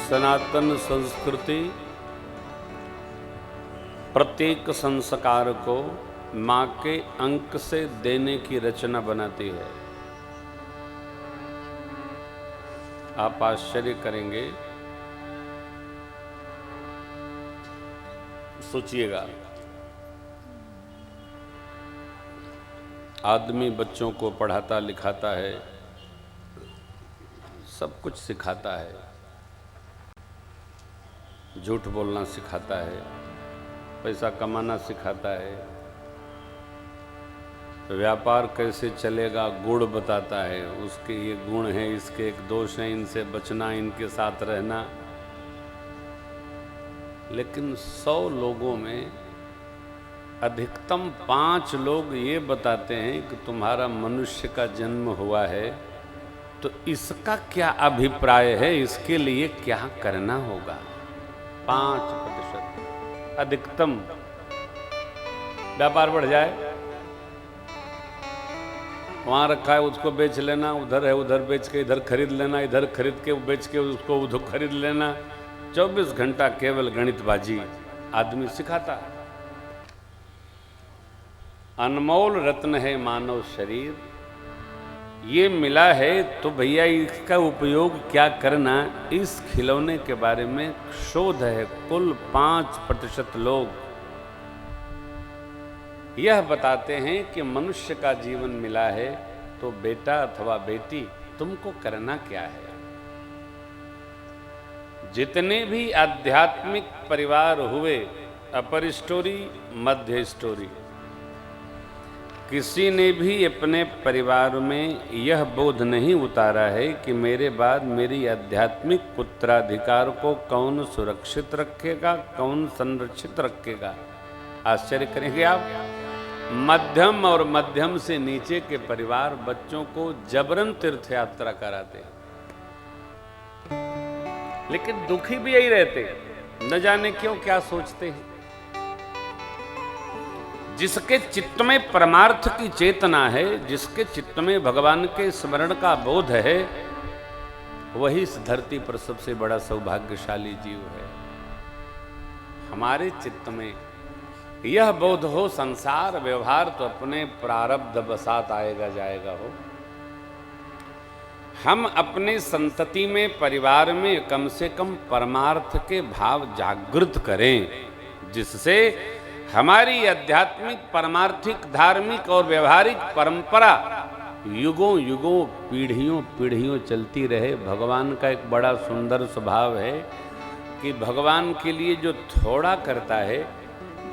सनातन संस्कृति प्रत्येक संस्कार को माँ के अंक से देने की रचना बनाती है। आप आश्चर्य करेंगे, सोचिएगा, आदमी बच्चों को पढ़ाता लिखाता है, सब कुछ सिखाता है, झूठ बोलना सिखाता है, पैसा कमाना सिखाता है, व्यापार कैसे चलेगा गुण बताता है, उसके ये गुण हैं, इसके एक दोष हैं, इनसे बचना, इनके साथ रहना। लेकिन 100 लोगों में अधिकतम 5 लोग ये बताते हैं कि तुम्हारा मनुष्य का जन्म हुआ है तो इसका क्या अभिप्राय है, इसके लिए क्या करना होगा। 5% अधिकतम। व्यापार बढ़ जाए, वहाँ रखा है उसको बेच लेना, उधर है उधर बेच के इधर खरीद लेना, इधर खरीद के बेच के उसको उधर खरीद लेना। 24 घंटा केवल गणितबाजी आदमी सिखाता। अनमोल रत्न है मानव शरीर, ये मिला है तो भैया इसका उपयोग क्या करना, इस खिलौने के बारे में शोध है। कुल 5% लोग यह बताते हैं कि मनुष्य का जीवन मिला है तो बेटा अथवा बेटी तुमको करना क्या है। जितने भी आध्यात्मिक परिवार हुए, अपर स्टोरी मध्य स्टोरी, किसी ने भी अपने परिवार में यह बोध नहीं उतारा है कि मेरे बाद मेरी आध्यात्मिक उत्तराधिकार को कौन सुरक्षित रखेगा, कौन संरक्षित रखेगा। आश्चर्य करेंगे आप, मध्यम और मध्यम से नीचे के परिवार बच्चों को जबरन तीर्थ यात्रा कराते, लेकिन दुखी भी यही रहते, न जाने क्यों क्या सोचते हैं। जिसके चित्त में परमार्थ की चेतना है, जिसके चित्त में भगवान के स्मरण का बोध है, वही इस धरती पर सबसे बड़ा सौभाग्यशाली जीव है। हमारे चित्त में यह बोध हो, संसार व्यवहार तो अपने प्रारब्ध बसात आएगा जाएगा हो। हम अपने संतति में, परिवार में कम से कम परमार्थ के भाव जागृत करें, जिससे हमारी आध्यात्मिक, परमार्थिक, धार्मिक और व्यवहारिक परंपरा युगों युगों, पीढ़ियों पीढ़ियों चलती रहे। भगवान का एक बड़ा सुंदर स्वभाव है कि भगवान के लिए जो थोड़ा करता है,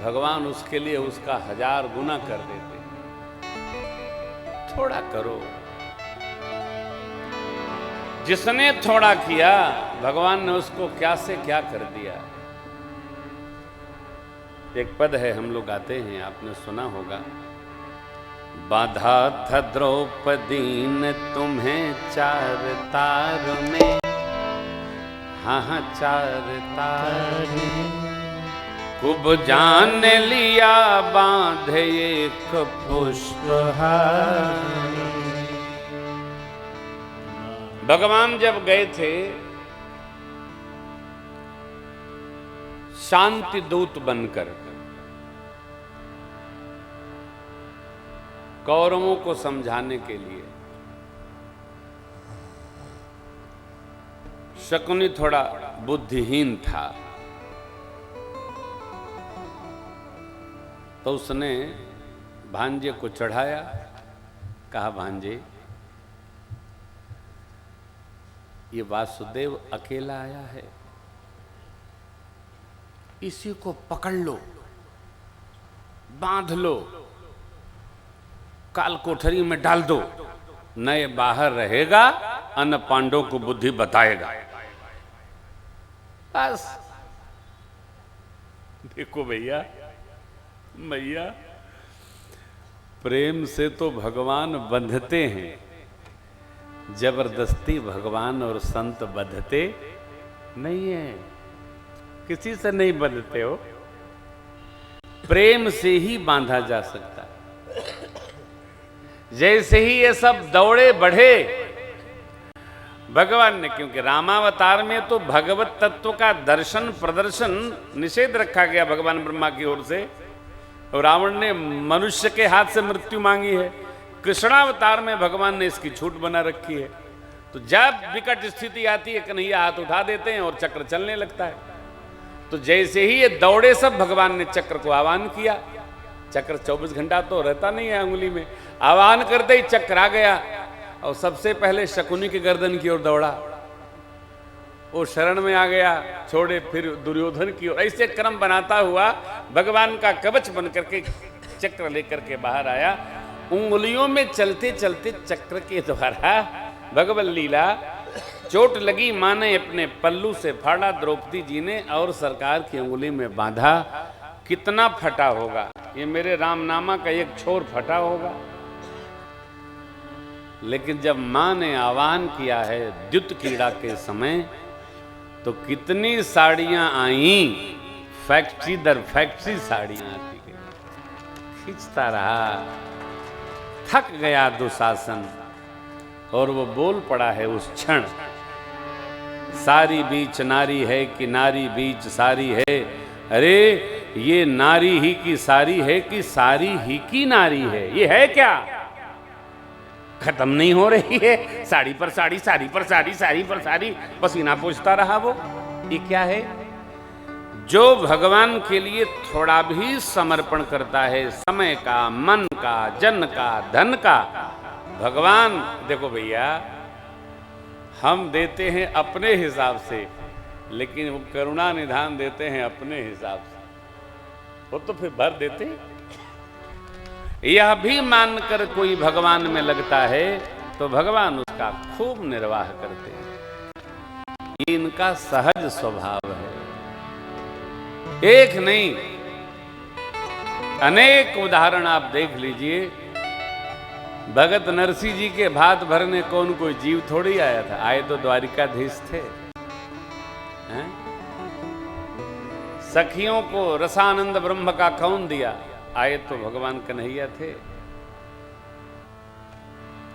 भगवान उसके लिए उसका 1000 गुना कर देते। थोड़ा करो। जिसने थोड़ा किया, भगवान ने उसको क्या से क्या कर दिया। एक पद है, हम लोग गाते हैं, आपने सुना होगा। बाधा था द्रौपदी ने तुम्हें 4 तार में, हाँ 4 तार में, कुब जान लिया बांधे एक पुष्पहार। भगवान जब गए थे शांति दूत बनकर कौरवों को समझाने के लिए, शकुनी थोड़ा बुद्धिहीन था, तो उसने भांजे को चढ़ाया, कहा भांजे ये वासुदेव अकेला आया है, इसी को पकड़ लो, बांध लो, काल कोठरी में डाल दो, न ये बाहर रहेगा अन पांडव को बुद्धि बताएगा। बस देखो भैया, मैया, प्रेम से तो भगवान बंधते हैं, जबरदस्ती भगवान और संत बंधते नहीं है। किसी से नहीं बंधते हो, प्रेम से ही बांधा जा सकता है। जैसे ही ये सब दौड़े बढ़े, भगवान ने, क्योंकि रामावतार में तो भगवत तत्व का दर्शन प्रदर्शन निषेध रखा गया भगवान ब्रह्मा की ओर से, और रावण ने मनुष्य के हाथ से मृत्यु मांगी है। कृष्णावतार में भगवान ने इसकी छूट बना रखी है। तो जब विकट स्थिति आती है कन्हैया हाथ उठा देते हैं और चक्र चलने लगता है। तो जैसे ही ये दौड़े सब, भगवान ने चक्र को आह्वान किया। चक्र 24 घंटा तो रहता नहीं है अंगुली में, आह्वान करते ही चक्र आ गया और सबसे पहले शकुनी की गर्दन की ओर दौड़ा, वो शरण में आ गया, छोड़े फिर दुर्योधन की ओर। ऐसे क्रम बनाता हुआ भगवान का कवच बन करके चक्र लेकर के बाहर आया। उंगलियों में चलते चलते चक्र के द्वारा भगवत लीला, चोट लगी मां ने अपने पल्लू से फाड़ा द्रौपदी जी ने और सरकार की उंगली में बांधा। कितना फटा होगा, ये मेरे रामनामा का एक छोर फटा होगा। लेकिन जब मां ने आह्वान किया है द्युत क्रीड़ा के समय, तो कितनी साड़ियां आई, फैक्ट्री दर फैक्ट्री साड़ियां आती गई। खींचता रहा, थक गया दुशासन, और वो बोल पड़ा है उस क्षण, सारी बीच नारी है कि नारी बीच सारी है। अरे ये नारी ही की सारी है कि सारी ही की नारी है? ये है क्या? खत्म नहीं हो रही है, साड़ी पर साड़ी, साड़ी पर साड़ी, साड़ी पर साड़ी, पसीना पोंछता रहा वो। ये क्या है? जो भगवान के लिए थोड़ा भी समर्पण करता है, समय का, मन का, जन का, धन का, भगवान देखो भैया, हम देते हैं अपने हिसाब से, लेकिन वो करुणा निधान देते हैं अपने हिसाब से, वो तो फिर भर देते। यह भी मानकर कोई भगवान में लगता है तो भगवान उसका खूब निर्वाह करते हैं। ये इनका सहज स्वभाव है। एक नहीं, अनेक उदाहरण आप देख लीजिए। भगत नरसिंह जी के भात भरने कौन कोई जीव थोड़ी आया था, आए तो द्वारिकाधीश थे। हैं? सखियों को रसानंद ब्रह्म का कौन दिया, आए तो भगवान कन्हैया थे।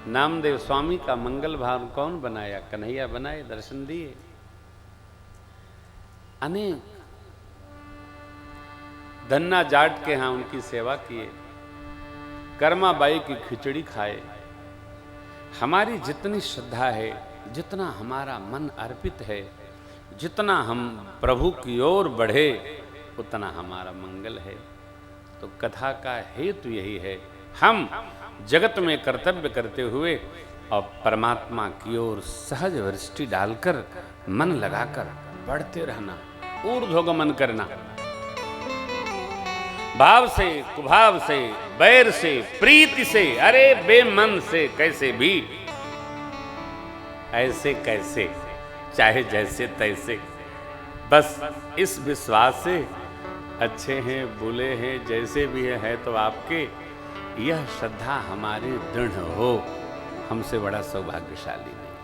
नामदेव स्वामी का मंगल भाव कौन बनाया, कन्हैया बनाए, दर्शन दिए। अनेक धन्ना जाट के यहां उनकी सेवा किए, कर्माबाई की खिचड़ी खाए। हमारी जितनी श्रद्धा है, जितना हमारा मन अर्पित है, जितना हम प्रभु की ओर बढ़े, उतना हमारा मंगल है। तो कथा का हेतु यही है, हम जगत में कर्तव्य करते हुए और परमात्मा की ओर सहज वृष्टि डालकर, मन लगाकर बढ़ते रहना, ऊर्ध्वगमन करना। भाव से, कुभाव से, बैर से, प्रीति से, अरे बेमन से, कैसे भी, ऐसे कैसे, चाहे जैसे तैसे, बस इस विश्वास से, अच्छे हैं बुरे हैं जैसे भी है तो आपके, यह श्रद्धा हमारी दृढ़ हो, हमसे बड़ा सौभाग्यशाली नहीं।